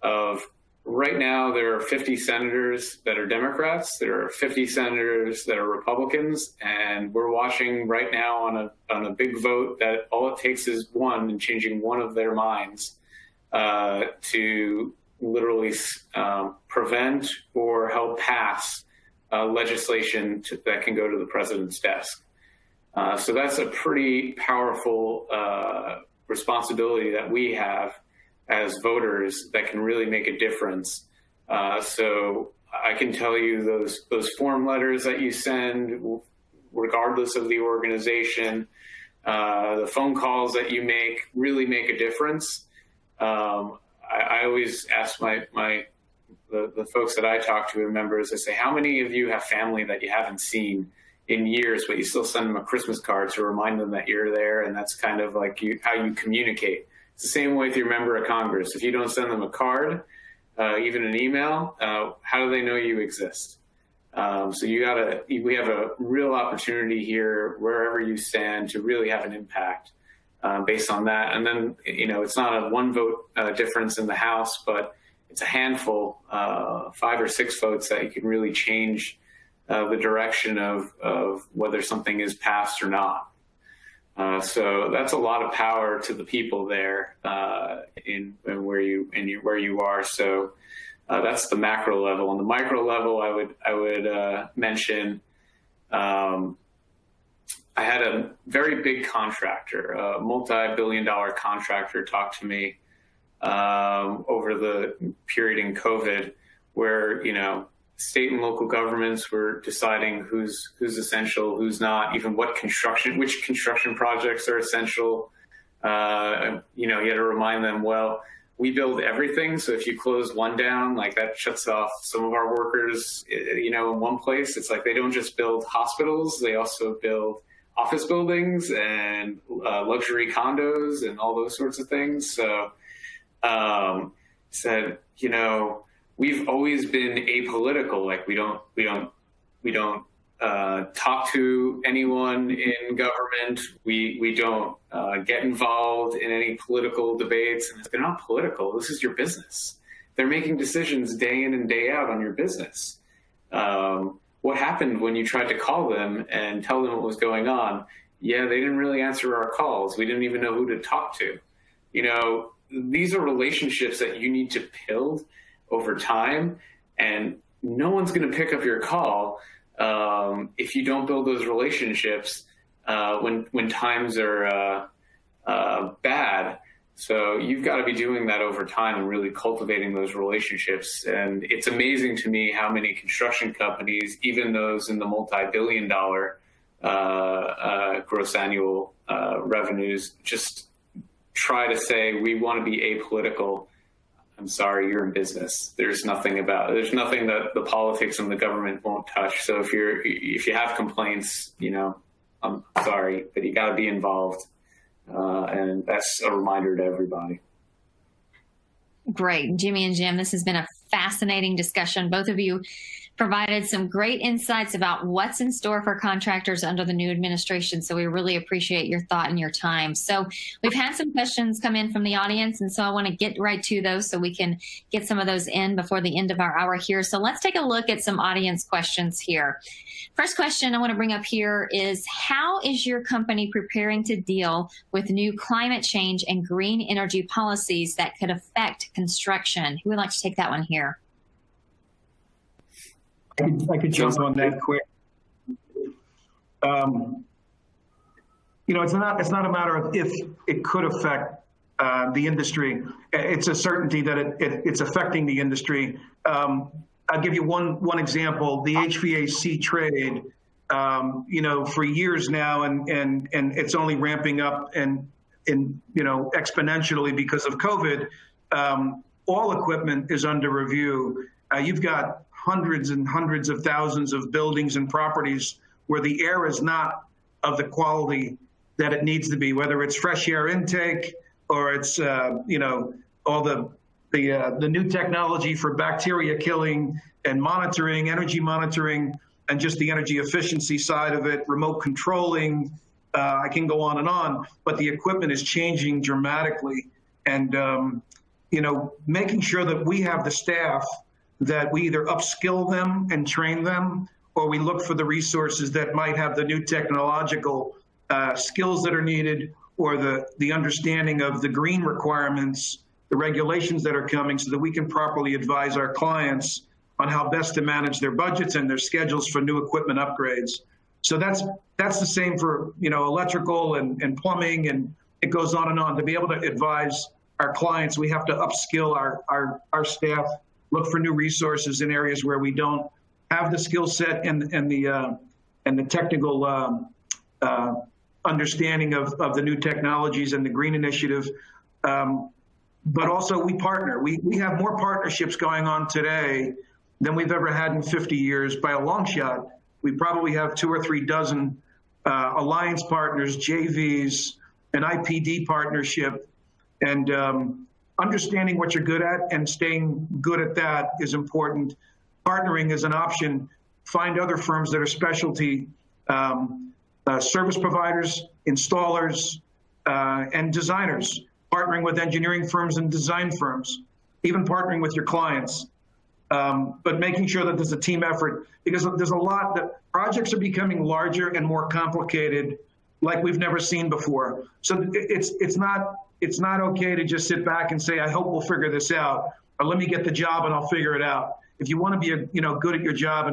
of right now there are 50 senators that are Democrats, there are 50 senators that are Republicans, and we're watching right now on a big vote that all it takes is one and changing one of their minds to literally prevent or help pass legislation that can go to the president's desk. So that's a pretty powerful responsibility that we have as voters that can really make a difference. So I can tell you those form letters that you send, regardless of the organization, the phone calls that you make really make a difference. I always ask the folks that I talk to, members, I say, how many of you have family that you haven't seen in years, but you still send them a Christmas card to remind them that you're there, and that's kind of like how you communicate. It's the same way with your member of Congress. If you don't send them a card, even an email, how do they know you exist? So we have a real opportunity here, wherever you stand, to really have an impact based on that. And then, it's not a one vote difference in the House, but it's a handful, 5 or 6 votes that you can really change the direction of whether something is passed or not. So that's a lot of power to the people there in where you are. So that's the macro level. On the micro level, I would mention I had a very big contractor, a multi-billion-dollar contractor, talk to me over the period in COVID, where state and local governments were deciding who's essential, who's not, even which construction projects are essential. You had to remind them, well, we build everything. So if you close one down, like that shuts off some of our workers, in one place. It's like they don't just build hospitals, they also build office buildings and luxury condos and all those sorts of things. So said, we've always been apolitical. Like we don't talk to anyone in government. We don't get involved in any political debates. And they're not political. This is your business. They're making decisions day in and day out on your business. What happened when you tried to call them and tell them what was going on? Yeah, they didn't really answer our calls. We didn't even know who to talk to. These are relationships that you need to build over time, and no one's going to pick up your call if you don't build those relationships when times are bad. So you've got to be doing that over time and really cultivating those relationships. And it's amazing to me how many construction companies, even those in the multi-billion-dollar gross annual revenues, just try to say we want to be apolitical. I'm sorry, you're in business. There's nothing that the politics and the government won't touch. So if you have complaints, I'm sorry, but you got to be involved. And that's a reminder to everybody. Great. Jimmy and Jim, this has been a fascinating discussion. Both of you provided some great insights about what's in store for contractors under the new administration. So we really appreciate your thought and your time. So we've had some questions come in from the audience, and so I want to get right to those so we can get some of those in before the end of our hour here. So let's take a look at some audience questions here. First question I want to bring up here is, how is your company preparing to deal with new climate change and green energy policies that could affect construction? Who would like to take that one here? I could jump on that quick. It's not a matter of if it could affect the industry. It's a certainty that it's affecting the industry. I'll give you one example. The HVAC trade, for years now, and it's only ramping up and exponentially because of COVID. All equipment is under review. You've got hundreds and hundreds of thousands of buildings and properties where the air is not of the quality that it needs to be, whether it's fresh air intake or it's all the new technology for bacteria killing and monitoring, energy monitoring, and just the energy efficiency side of it, remote controlling. I can go on, but the equipment is changing dramatically, and making sure that we have the staff that we either upskill them and train them, or we look for the resources that might have the new technological skills that are needed, or the understanding of the green requirements, the regulations that are coming, so that we can properly advise our clients on how best to manage their budgets and their schedules for new equipment upgrades. So that's the same for electrical and plumbing, and it goes on and on. To be able to advise our clients, we have to upskill our staff, look for new resources in areas where we don't have the skill set and the technical understanding of the new technologies and the green initiative. But also we partner. We have more partnerships going on today than we've ever had in 50 years by a long shot. We probably have 2 or 3 dozen alliance partners, JVs, an IPD partnership, and understanding what you're good at and staying good at that is important. Partnering is an option. Find other firms that are specialty service providers, installers, and designers. Partnering with engineering firms and design firms, even partnering with your clients. But making sure that there's a team effort, because there's a lot that projects are becoming larger and more complicated like we've never seen before. So it's not okay to just sit back and say, I hope we'll figure this out, or let me get the job and I'll figure it out. If you want to be good at your job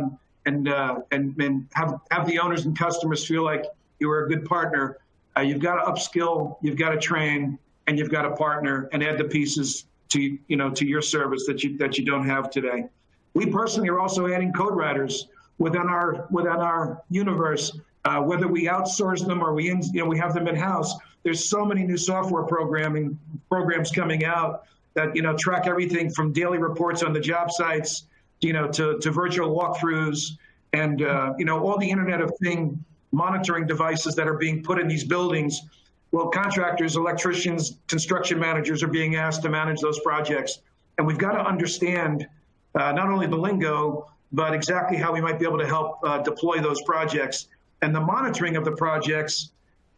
and have the owners and customers feel like you are a good partner, you've got to upskill, you've got to train, and you've got to partner and add the pieces to your service that you don't have today. We personally are also adding code writers within our universe, whether we outsource them or we have them in house. There's so many new software programs coming out that track everything from daily reports on the job sites, to virtual walkthroughs, and all the Internet of Things monitoring devices that are being put in these buildings. Well, contractors, electricians, construction managers are being asked to manage those projects. And we've got to understand not only the lingo, but exactly how we might be able to help deploy those projects. And the monitoring of the projects,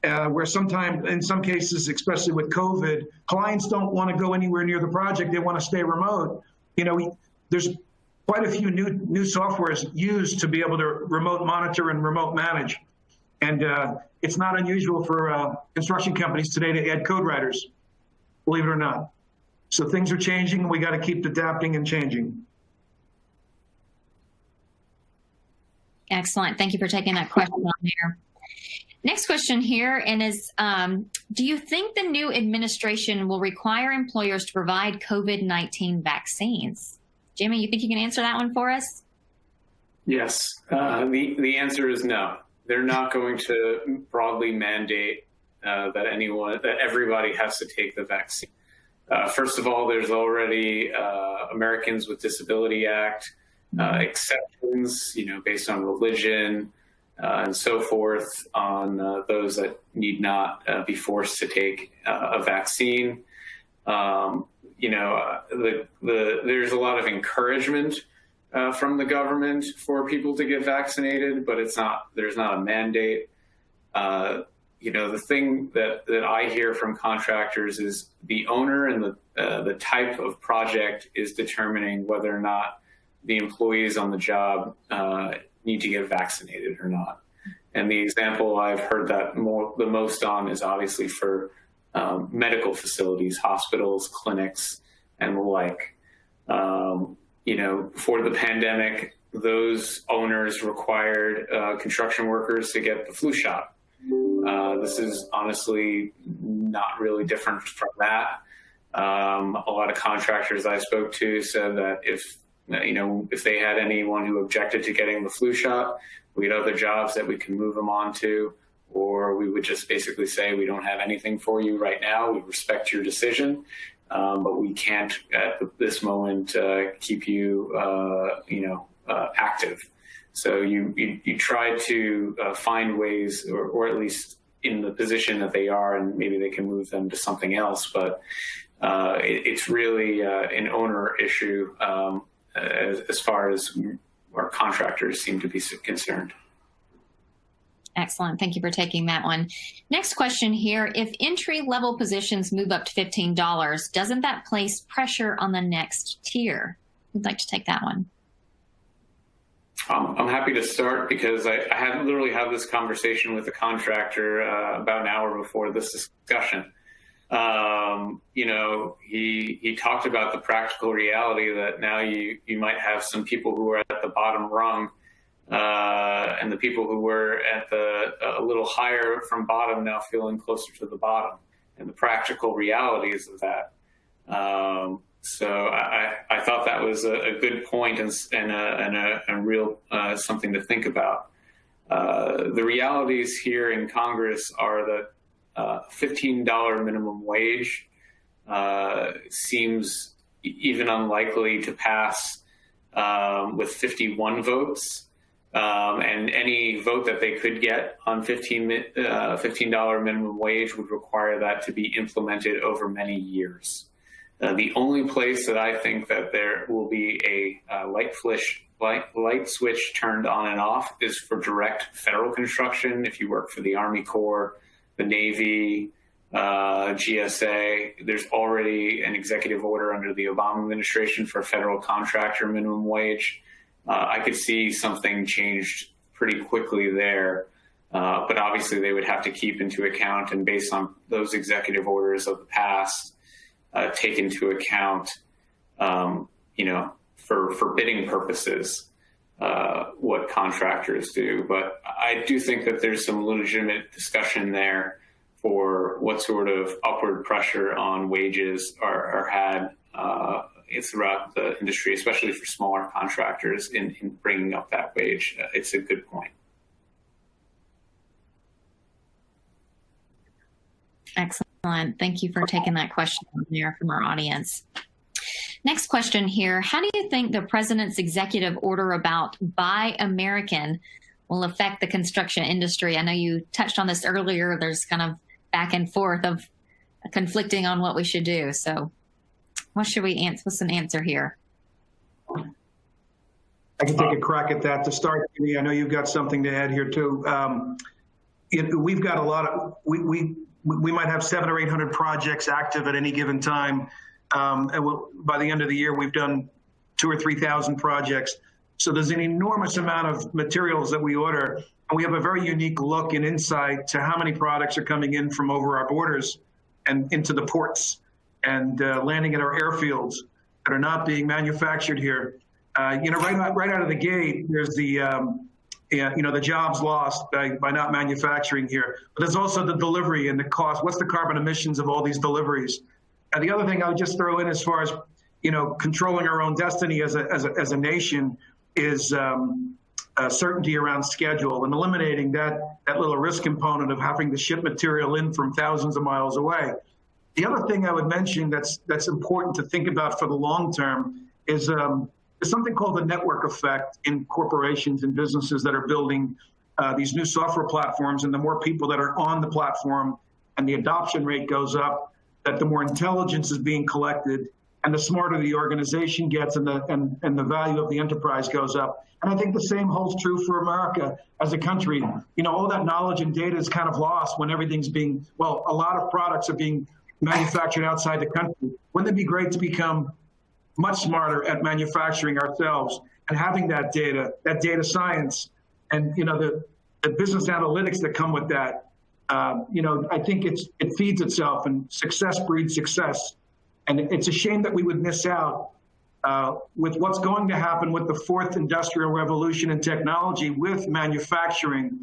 where sometimes, in some cases, especially with COVID, clients don't want to go anywhere near the project. They want to stay remote. There's quite a few new softwares used to be able to remote monitor and remote manage. And it's not unusual for construction companies today to add code writers, believe it or not. So things are changing, and we got to keep adapting and changing. Excellent. Thank you for taking that question on there. Next question here, and is, do you think the new administration will require employers to provide COVID-19 vaccines? Jimmy, you think you can answer that one for us? Yes. The answer is no. They're not going to broadly mandate that everybody has to take the vaccine. First of all, there's already Americans with Disability Act exceptions, based on religion and so forth, on those that need not be forced to take a vaccine. There's a lot of encouragement from the government for people to get vaccinated, but there's not a mandate. The thing that I hear from contractors is the owner and the type of project is determining whether or not the employees on the job need to get vaccinated or not. And the example I've heard that the most on is obviously for medical facilities, hospitals, clinics, and the like. Before the pandemic, those owners required construction workers to get the flu shot. This is honestly not really different from that. A lot of contractors I spoke to said that if they had anyone who objected to getting the flu shot, we had other jobs that we can move them on to, or we would just basically say, we don't have anything for you right now. We respect your decision, but we can't at this moment keep you, active. So you try to find ways, or at least in the position that they are, and maybe they can move them to something else. But it's really an owner issue as far as our contractors seem to be concerned. Excellent. Thank you for taking that one. Next question here. If entry-level positions move up to $15, doesn't that place pressure on the next tier? Who'd like to take that one? I'm happy to start because I had literally had this conversation with a contractor about an hour before this discussion. He talked about the practical reality that now you might have some people who are at the bottom rung, and the people who were at a little higher from bottom now feeling closer to the bottom, and the practical realities of that. So I thought that was a good point and a real something to think about. The realities here in Congress are that $15 minimum wage seems even unlikely to pass with 51 votes. And any vote that they could get on $15 minimum wage would require that to be implemented over many years. The only place that I think that there will be a light switch turned on and off is for direct federal construction. If you work for the Army Corps, the Navy, GSA, there's already an executive order under the Obama administration for federal contractor minimum wage. I could see something changed pretty quickly there, but obviously they would have to keep into account, and based on those executive orders of the past, take into account, for bidding purposes, what contractors do. But I do think that there's some legitimate discussion there for what sort of upward pressure on wages are had throughout the industry, especially for smaller contractors in bringing up that wage. It's a good point. Excellent. Thank you for taking that question there from our audience. Next question here. How do you think the president's executive order about Buy American will affect the construction industry? I know you touched on this earlier. There's kind of back and forth of conflicting on what we should do. So what should we answer? What's an answer here? I can take a crack at that to start. I know you've got something to add here too. We've got a lot of, we might have 700 or 800 projects active at any given time. And by the end of the year, we've done 2,000 or 3,000 projects. So there's an enormous amount of materials that we order, and we have a very unique look and insight to how many products are coming in from over our borders and into the ports and landing at our airfields that are not being manufactured here. Right out of the gate, there's the jobs lost by not manufacturing here. But there's also the delivery and the cost. What's the carbon emissions of all these deliveries? And the other thing I would just throw in, as far as controlling our own destiny as a nation, is certainty around schedule and eliminating that little risk component of having to ship material in from thousands of miles away. The other thing I would mention that's important to think about for the long term is something called the network effect in corporations and businesses that are building these new software platforms. And the more people that are on the platform and the adoption rate goes up, that the more intelligence is being collected and the smarter the organization gets and the value of the enterprise goes up. And I think the same holds true for America as a country. You know, all that knowledge and data is kind of lost when everything's being, well, a lot of products are being manufactured outside the country. Wouldn't it be great to become much smarter at manufacturing ourselves and having that data science, and you know the business analytics that come with that? You know, I think it feeds itself, and success breeds success. And it's a shame that we would miss out with what's going to happen with the fourth industrial revolution in technology with manufacturing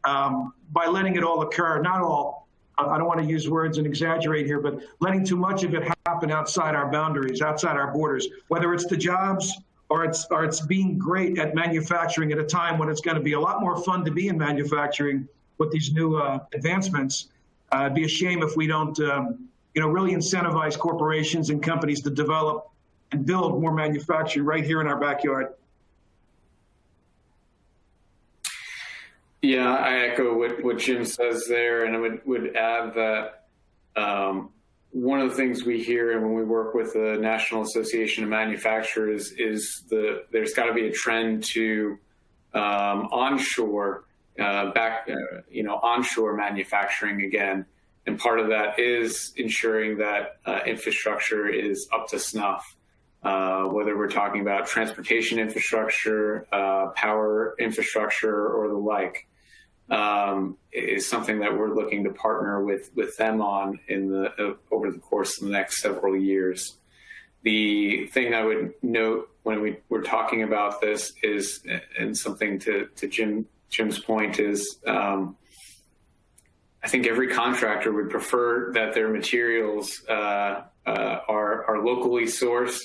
by letting it all occur. Not all. I don't want to use words and exaggerate here, but letting too much of it happen outside our boundaries, outside our borders, whether it's the jobs or it's being great at manufacturing at a time when it's going to be a lot more fun to be in manufacturing with these new advancements. It'd be a shame if we don't, you know, really incentivize corporations and companies to develop and build more manufacturing right here in our backyard. Yeah, I echo what Jim says there, and I would add that one of the things we hear when we work with the National Association of Manufacturers is there's got to be a trend to onshore onshore manufacturing again, and part of that is ensuring that infrastructure is up to snuff. Whether we're talking about transportation infrastructure, power infrastructure, or the like. Is something that we're looking to partner with them on over the course of the next several years. The thing I would note when we're talking about this is, and something to Jim's point is, I think every contractor would prefer that their materials are locally sourced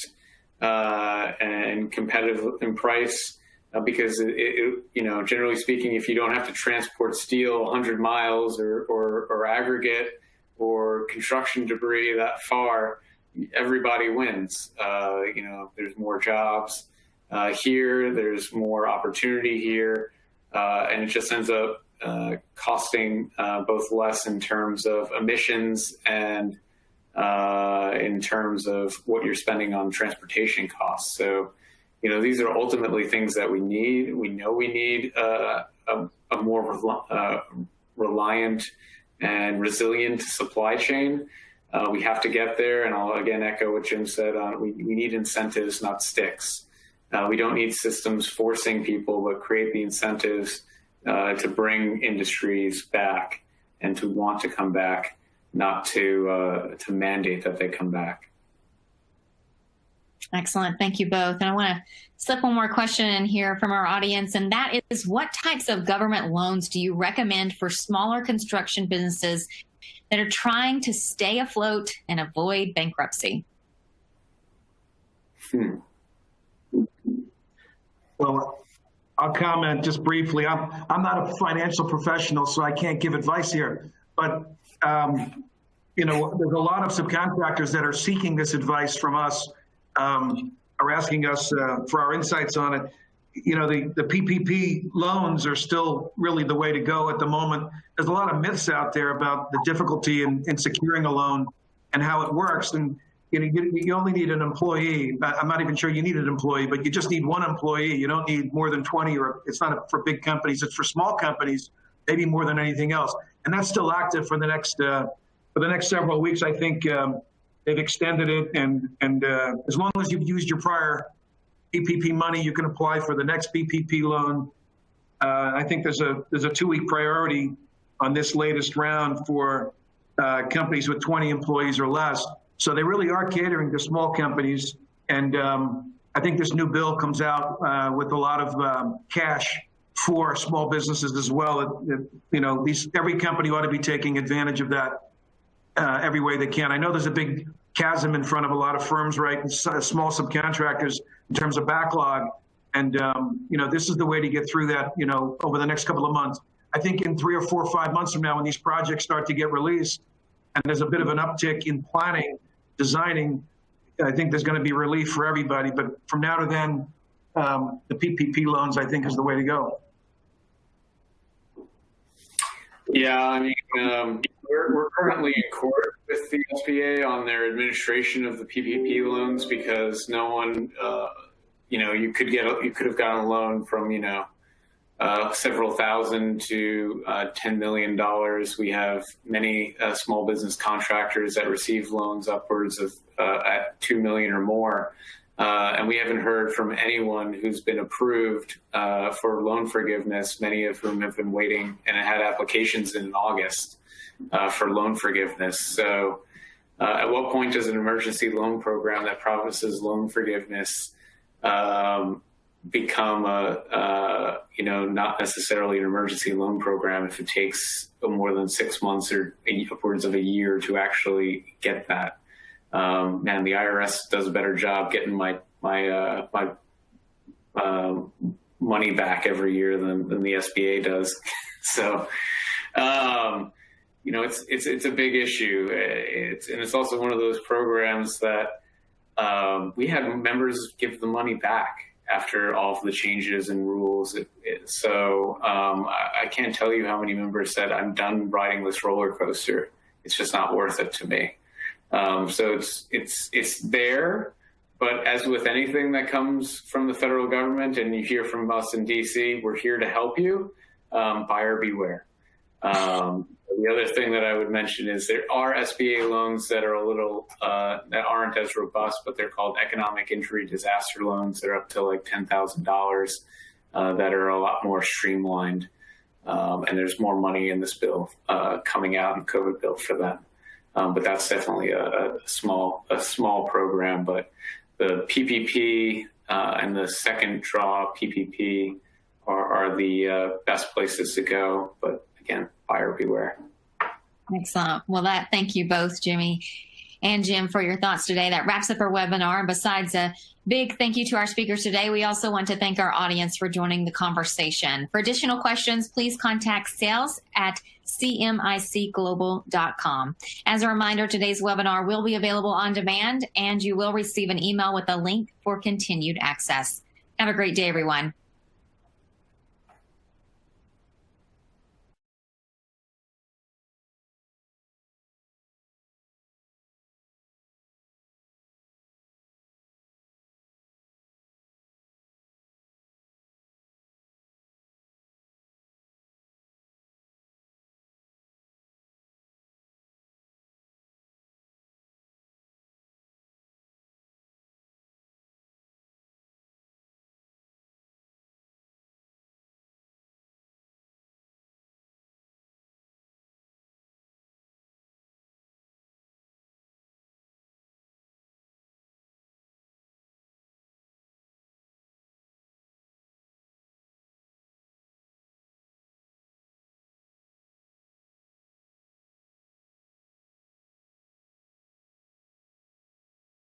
and competitive in price. Because you know, generally speaking, if you don't have to transport steel 100 miles or aggregate or construction debris that far, everybody wins. You know, there's more jobs here, there's more opportunity here, and it just ends up costing both less in terms of emissions and in terms of what you're spending on transportation costs. So, you know, these are ultimately things that we need. We know we need a more reliant and resilient supply chain. We have to get there, and I'll again echo what Jim said. We need incentives, not sticks. We don't need systems forcing people, but create the incentives to bring industries back and to want to come back, not to mandate that they come back. Excellent. Thank you both. And I want to slip one more question in here from our audience, and that is, what types of government loans do you recommend for smaller construction businesses that are trying to stay afloat and avoid bankruptcy? Well, I'll comment just briefly. I'm not a financial professional, so I can't give advice here. But, you know, there's a lot of subcontractors that are seeking this advice from us, are asking us for our insights on it. You know, the PPP loans are still really the way to go at the moment. There's a lot of myths out there about the difficulty in securing a loan and how it works. And you know, you only need an employee. I'm not even sure you need an employee, but you just need one employee. You don't need more than 20, or it's not for big companies. It's for small companies, maybe more than anything else. And that's still active for the next several weeks. I think they've extended it, and as long as you've used your prior PPP money, you can apply for the next PPP loan. I think there's a 2-week priority on this latest round for companies with 20 employees or less. So they really are catering to small companies, and I think this new bill comes out with a lot of cash for small businesses as well. You know, every company ought to be taking advantage of that every way they can. I know there's a big chasm in front of a lot of firms, right, and small subcontractors in terms of backlog. And, you know, this is the way to get through that, you know, over the next couple of months. I think in 3 or 4 or 5 months from now, when these projects start to get released, and there's a bit of an uptick in planning, designing, I think there's going to be relief for everybody. But from now to then, the PPP loans, I think, is the way to go. Yeah, I mean, we're currently in court with the SBA on their administration of the PPP loans because no one, you could have gotten a loan from, several thousand to $10 million. We have many small business contractors that receive loans upwards of at $2 million or more. And we haven't heard from anyone who's been approved for loan forgiveness, many of whom have been waiting and had applications in August for loan forgiveness. So at what point does an emergency loan program that promises loan forgiveness become not necessarily an emergency loan program if it takes more than 6 months or upwards of a year to actually get that? Man, the IRS does a better job getting my money back every year than the SBA does. So, it's a big issue. It's also one of those programs that we had members give the money back after all of the changes and rules. So I can't tell you how many members said, "I'm done riding this roller coaster. It's just not worth it to me." So it's there, but as with anything that comes from the federal government, and you hear from us in DC, we're here to help you. Buyer beware. The other thing that I would mention is there are SBA loans that are a little that aren't as robust, but they're called economic injury disaster loans. They're up to like $10,000 that are a lot more streamlined, and there's more money in this bill coming out in COVID bill for that. But that's definitely a small program. But the PPP and the second draw PPP are the best places to go. But again, buyer beware. Excellent. Well, thank you both, Jimmy and Jim, for your thoughts today. That wraps up our webinar. And besides a big thank you to our speakers today, we also want to thank our audience for joining the conversation. For additional questions, please contact sales@cmicglobal.com. As a reminder, today's webinar will be available on demand, and you will receive an email with a link for continued access. Have a great day, everyone.